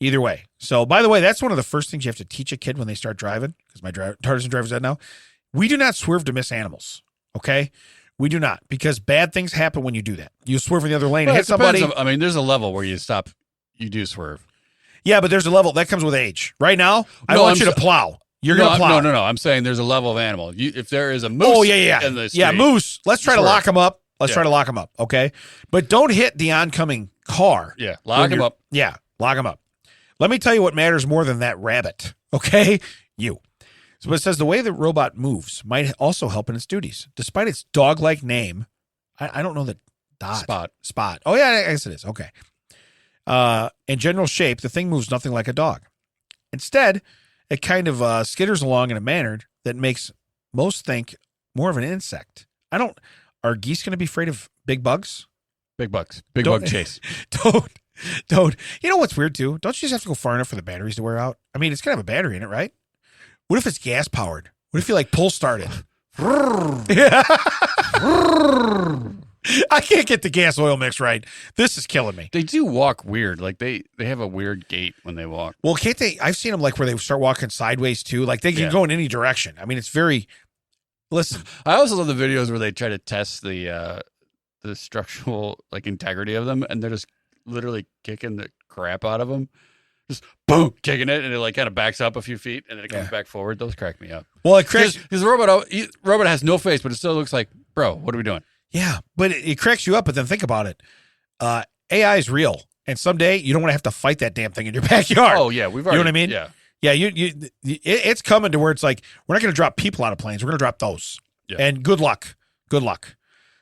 Either way. So, by the way, that's one of the first things you have to teach a kid when they start driving, because my partisan driver's ed now. We do not swerve to miss animals, okay? We do not, because bad things happen when you do that. You swerve in the other lane and hit somebody. I mean, there's a level where you stop, you do swerve. Yeah, but there's a level. That comes with age. Right now, I want you to plow. You're going to plow. No. I'm saying there's a level of animal. If there is a moose in the street, moose. Let's try to lock him up. Try to lock him up, okay? But don't hit the oncoming car. Yeah, lock him up. Yeah, lock him up. Let me tell you what matters more than that rabbit, okay? You. So it says the way the robot moves might also help in its duties. Despite its dog-like name, I don't know the dot. Spot. Oh, yeah, I guess it is. Okay. In general shape, the thing moves nothing like a dog. Instead, it kind of skitters along in a manner that makes most think more of an insect. Are geese going to be afraid of big bugs? Big bugs. Big bug chase. Don't. You know what's weird, too? Don't you just have to go far enough for the batteries to wear out? I mean, it's going to have a battery in it, right? What if it's gas powered? What if you like pull started? I can't get the gas oil mix right. This is killing me. They do walk weird. Like they have a weird gait when they walk. Well, can't they? I've seen them like where they start walking sideways too. Like they can go in any direction. I mean, it's very. Listen, I also love the videos where they try to test the structural like integrity of them, and they're just literally kicking the crap out of them. Just boom, kicking it, and it like kind of backs up a few feet, and then it comes back forward. Those crack me up. Well, it cracks because the robot has no face, but it still looks like, bro, what are we doing? Yeah, but it cracks you up. But then think about it. AI is real, and someday you don't want to have to fight that damn thing in your backyard. Oh yeah, we've already. You know what I mean? Yeah. It's coming to where it's like we're not going to drop people out of planes. We're going to drop those. Yeah. And good luck.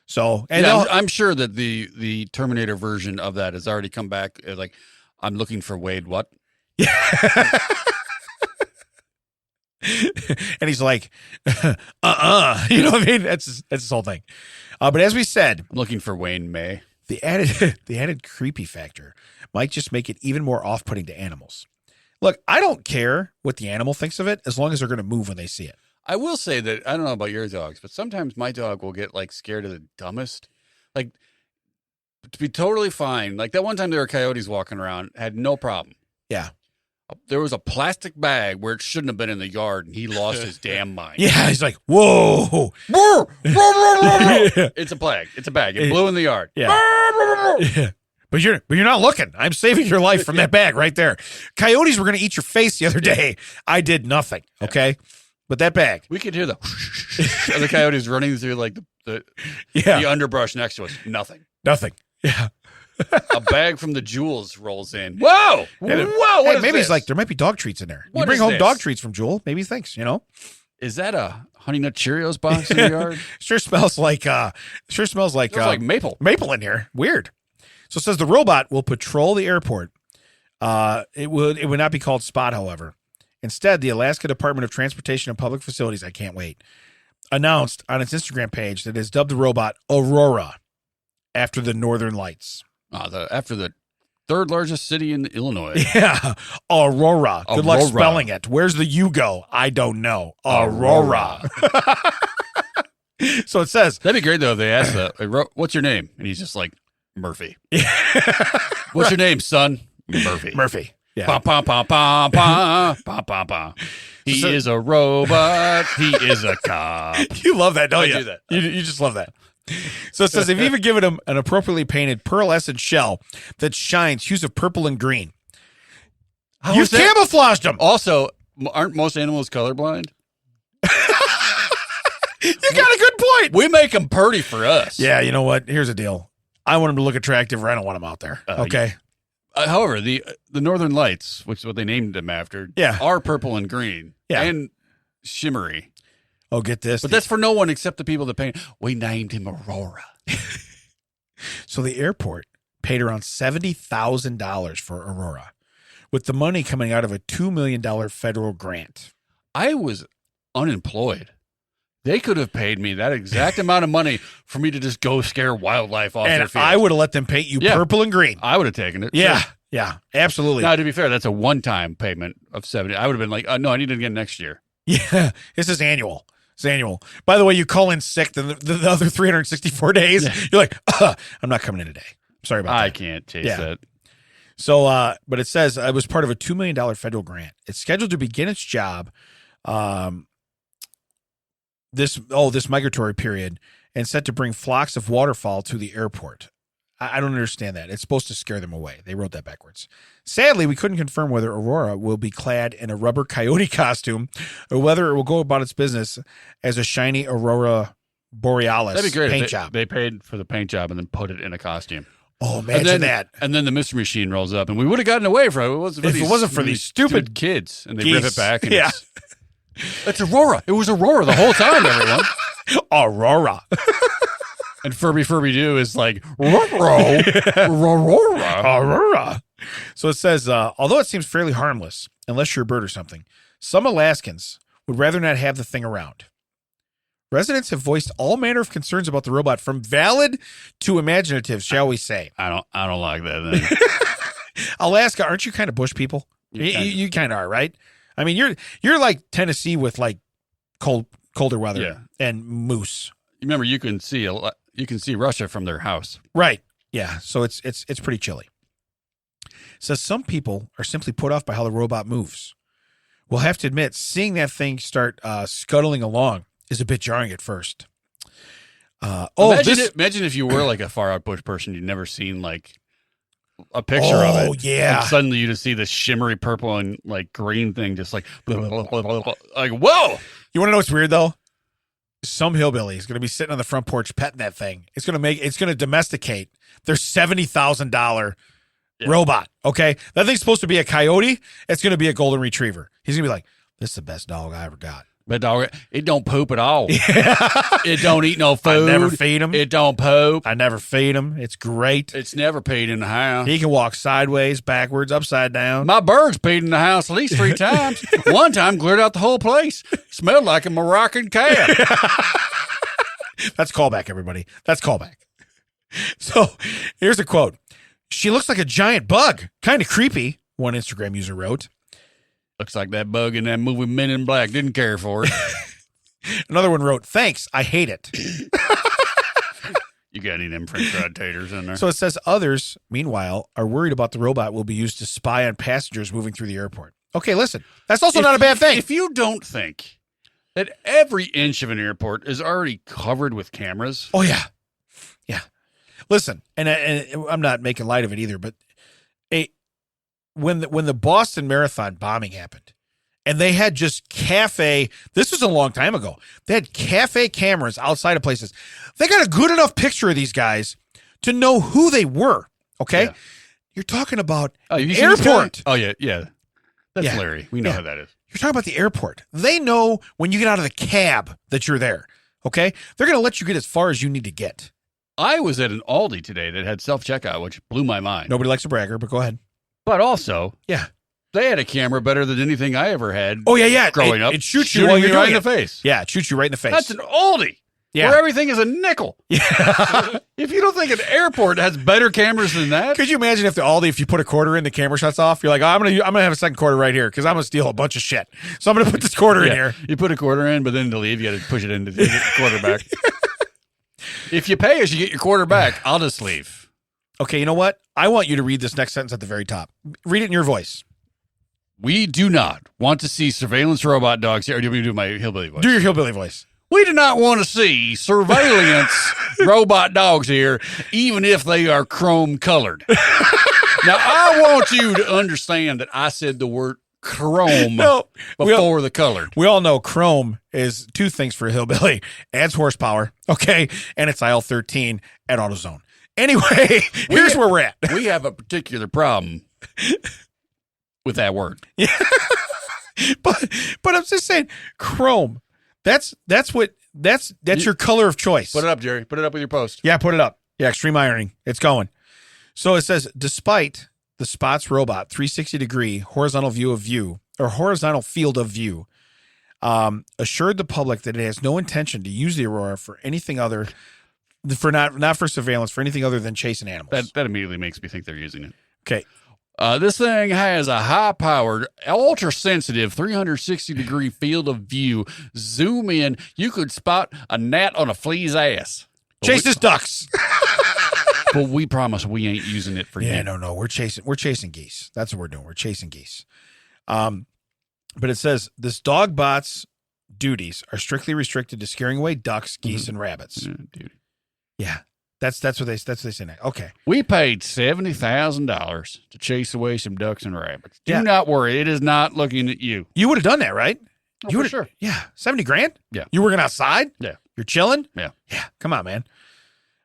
So, and I'm sure that the Terminator version of that has already come back. Like, I'm looking for Wade. What? Yeah. And he's like, You know what I mean? That's his whole thing. But as we said, I'm looking for Wayne May. The added creepy factor might just make it even more off-putting to animals. Look, I don't care what the animal thinks of it as long as they're going to move when they see it. I will say that I don't know about your dogs, but sometimes my dog will get like scared of the dumbest. Like, to be totally fine. Like that one time there were coyotes walking around, had no problem. Yeah. There was a plastic bag where it shouldn't have been in the yard, and he lost his damn mind. Yeah, he's like, whoa. It's a bag. It's a bag. It blew in the yard. Yeah. But you're not looking. I'm saving your life from that bag right there. Coyotes were going to eat your face the other day. I did nothing. Okay. But that bag. We could hear the of the coyotes running through like the underbrush next to us. Nothing. Yeah. A bag from the Jewels rolls in. Whoa! Whoa! Hey, maybe he's like, there might be dog treats in there. You bring home dog treats from Jewel. Maybe he thinks, Is that a Honey Nut Cheerios box in the yard? Sure smells like maple. Maple in here. Weird. So it says the robot will patrol the airport. It would not be called Spot, however. Instead, the Alaska Department of Transportation and Public Facilities, I can't wait, announced on its Instagram page that it has dubbed the robot Aurora after the Northern Lights. After the third largest city in Illinois. Yeah, Aurora. Good luck spelling it. Where's the U go? I don't know. Aurora. So it says, That'd be great though if they asked what's your name? And he's just like, Murphy. What's your name, son? Murphy. Murphy. Yeah. Bah, bah, bah, bah, bah, bah, bah, bah. He is a robot. He is a cop. You love that, don't you? I do that. You just love that. So it says they've even given him an appropriately painted pearlescent shell that shines hues of purple and green. You've camouflaged him. Also, aren't most animals colorblind? You got a good point. We make them pretty for us. Yeah, you know what? Here's the deal. I want him to look attractive, or I don't want him out there. Okay. However, the Northern Lights, which is what they named them after, are purple and green and shimmery. Oh, get this. But that's for no one except the people that paint. We named him Aurora. So the airport paid around $70,000 for Aurora, with the money coming out of a $2 million federal grant. I was unemployed. They could have paid me that exact amount of money for me to just go scare wildlife off their field. I would have let them paint you purple and green. I would have taken it. Yeah, sure. Yeah, absolutely. Now, to be fair, that's a one-time payment of $70. I would have been like, no, I need it again next year. Yeah, this is annual. It's annual. By the way, you call in sick the other 364 days. Yeah. You're like, I'm not coming in today. I'm sorry about that. I can't chase that. So, but it says it was part of a $2 million federal grant. It's scheduled to begin its job this migratory period and set to bring flocks of waterfowl to the airport. I don't understand that. It's supposed to scare them away. They wrote that backwards. Sadly, we couldn't confirm whether Aurora will be clad in a rubber coyote costume or whether it will go about its business as a shiny Aurora Borealis That'd be great paint job. They paid for the paint job and then put it in a costume. Oh, imagine that. And then the mystery machine rolls up and we would have gotten away from it. If it wasn't for these stupid kids and they geese. rip it back. And it's Aurora. It was Aurora the whole time, everyone. Aurora. And Furby Doo is like, Aurora. So it says, although it seems fairly harmless, unless you're a bird or something, some Alaskans would rather not have the thing around. Residents have voiced all manner of concerns about the robot, from valid to imaginative, shall we say. I don't like that thing. Alaska, aren't you kind of bush people? You kind of are, right? I mean, you're like Tennessee with like colder weather and moose. Remember, you can see Russia from their house. Right. Yeah. So it's pretty chilly. So some people are simply put off by how the robot moves. We'll have to admit, seeing that thing start scuttling along is a bit jarring at first. Imagine if you were like a far out bush person, you'd never seen like a picture of it. Oh, yeah. And suddenly you just see this shimmery purple and like green thing just like, blah, blah, blah, blah, blah. Like, whoa. You want to know what's weird though? Some hillbilly is going to be sitting on the front porch petting that thing. It's going to domesticate their $70,000 robot. Okay. That thing's supposed to be a coyote. It's going to be a golden retriever. He's going to be like, this is the best dog I ever got. But dog, it don't poop at all. It don't eat no food. I never feed him. It don't poop. I never feed him. It's great. It's never peed in the house. He can walk sideways, backwards, upside down. My bird's peed in the house at least 3 times. One time cleared out the whole place. Smelled like a Moroccan cab. That's callback, everybody. That's callback. So here's a quote. She looks like a giant bug. Kind of creepy, one Instagram user wrote. Looks like that bug in that movie Men in Black. Didn't care for it. Another one wrote, thanks, I hate it. You got any of them French fried taters in there? So it says others, meanwhile, are worried about the robot will be used to spy on passengers moving through the airport. Okay, listen, that's also not a bad thing. If you don't think that every inch of an airport is already covered with cameras. Oh, yeah. Yeah. Listen, and I'm not making light of it either, but when the Boston Marathon bombing happened, and they had just cafe, this was a long time ago, they had cafe cameras outside of places. They got a good enough picture of these guys to know who they were, okay? Yeah. You're talking about airport. Oh, yeah. That's Larry. We know how that is. You're talking about the airport. They know when you get out of the cab that you're there, okay? They're going to let you get as far as you need to get. I was at an Aldi today that had self-checkout, which blew my mind. Nobody likes a bragger, but go ahead. But also, they had a camera better than anything I ever had. Oh, yeah. Growing up. It shoots you while you're right in doing the face. Yeah, it shoots you right in the face. That's an Aldi. Yeah. where everything is a nickel. Yeah. If you don't think an airport has better cameras than that, Could you imagine if the Aldi, if you put a quarter in, the camera shuts off? You're like, oh, I'm gonna have a second quarter right here because I'm gonna steal a bunch of shit. So I'm gonna put this quarter in here. you put a quarter in, but then to leave, you got to push it in to get the quarter back. If you pay us, you get your quarter back. I'll just leave. Okay, you know what? I want you to read this next sentence at the very top. Read it in your voice. We do not want to see surveillance robot dogs here. Or do you want me to do my hillbilly voice? Do your hillbilly voice. We do not want to see surveillance robot dogs here, even if they are chrome colored. Now, I want you to understand that I said the word chrome before the colored. We all know chrome is two things for a hillbilly. Adds horsepower, okay, and it's aisle 13 at AutoZone. Anyway, here's where we're at. We have a particular problem with that word. Yeah. But I'm just saying, chrome. That's your color of choice. Put it up, Jerry. Put it up with your post. Yeah, put it up. Yeah, extreme ironing. It's going. So it says, despite the Spots robot 360-degree horizontal field of view, assured the public that it has no intention to use the Aurora for anything other, not for surveillance, for anything other than chasing animals. That immediately makes me think they're using it. Okay. This thing has a high-powered, ultra-sensitive 360-degree field of view. Zoom in. You could spot a gnat on a flea's ass. Chases ducks. But we promise we ain't using it for you. Yeah, no. We're chasing geese. That's what we're doing. We're chasing geese. But it says this dog bot's duties are strictly restricted to scaring away ducks, geese, and rabbits. Yeah. That's what they say now. Okay. We paid $70,000 to chase away some ducks and rabbits. Do not worry. It is not looking at you. You would have done that, right? Oh, you for sure. Yeah. 70 grand? Yeah. You working outside? Yeah. You're chilling? Yeah. Yeah. Come on, man.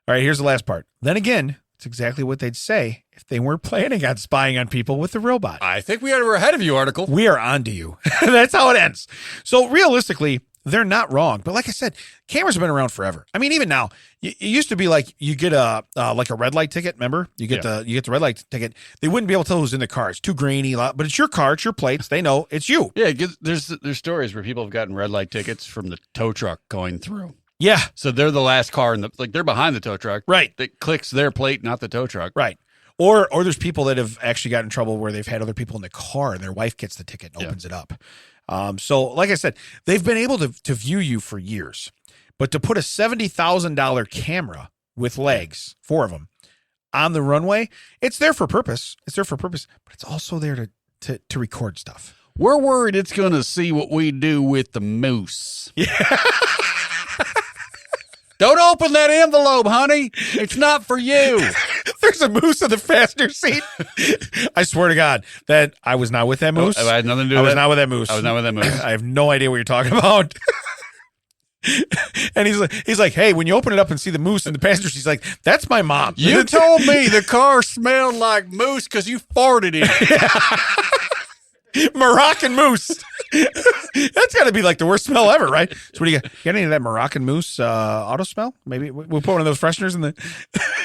All right. Here's the last part. Then again, it's exactly what they'd say if they weren't planning on spying on people with the robot. I think we were ahead of you, article. We are on to you. That's how it ends. So realistically, they're not wrong. But like I said, cameras have been around forever. I mean, even now, it used to be like you get a red light ticket. Remember, you get the red light ticket. They wouldn't be able to tell who's in the car. It's too grainy, but it's your car. It's your plates. They know it's you. Yeah, there's stories where people have gotten red light tickets from the tow truck going through. Yeah. So they're the last car they're behind the tow truck. Right. That clicks their plate, not the tow truck. Right. Or there's people that have actually gotten in trouble where they've had other people in the car and their wife gets the ticket and opens it up. So like I said, they've been able to view you for years, but to put a $70,000 camera with legs, 4 of them, on the runway, it's there for purpose. But it's also there to record stuff. We're worried it's going to see what we do with the moose. Yeah. Don't open that envelope, honey. It's not for you. There's a moose in the passenger seat. I swear to God that I was not with that moose. I had nothing to do with I was that. not with that moose. I was not with that moose. I have no idea what you're talking about. And he's like, hey, when you open it up and see the moose in the passenger seat, he's like, that's my mom. You told me the car smelled like moose because you farted in it. Moroccan moose. That's got to be like the worst smell ever, right? So what do you got? You got any of that Moroccan moose auto smell? Maybe we'll put one of those fresheners in the...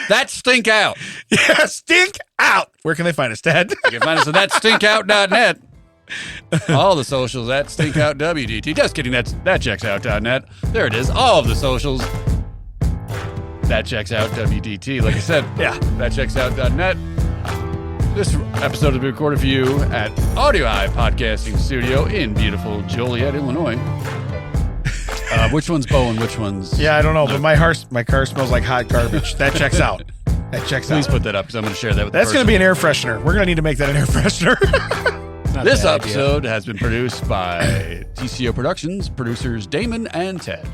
That stink out. Yeah, stink out. Where can they find us, Dad? You can find us at thatstinkout.net. All the socials at stinkoutwdt. Just kidding. That checks out.net. There it is. All of the socials. That checks out WDT. Like I said, yeah, thatchecksout.net. This episode has been recorded for you at WWII Podcasting Studio in beautiful Joliet, Illinois. Which one's Bo and which one's... Yeah, I don't know, but my car smells like hot garbage. That checks out. That checks out. Please put that up because I'm going to share that with That's going to be an air freshener. We're going to need to make that an air freshener. This episode has been produced by TCO Productions, producers Damon and Ted.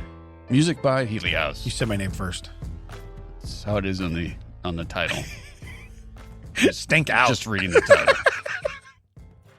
Music by Helios. You said my name first. That's how it is on the title. Stink out. Just reading the title.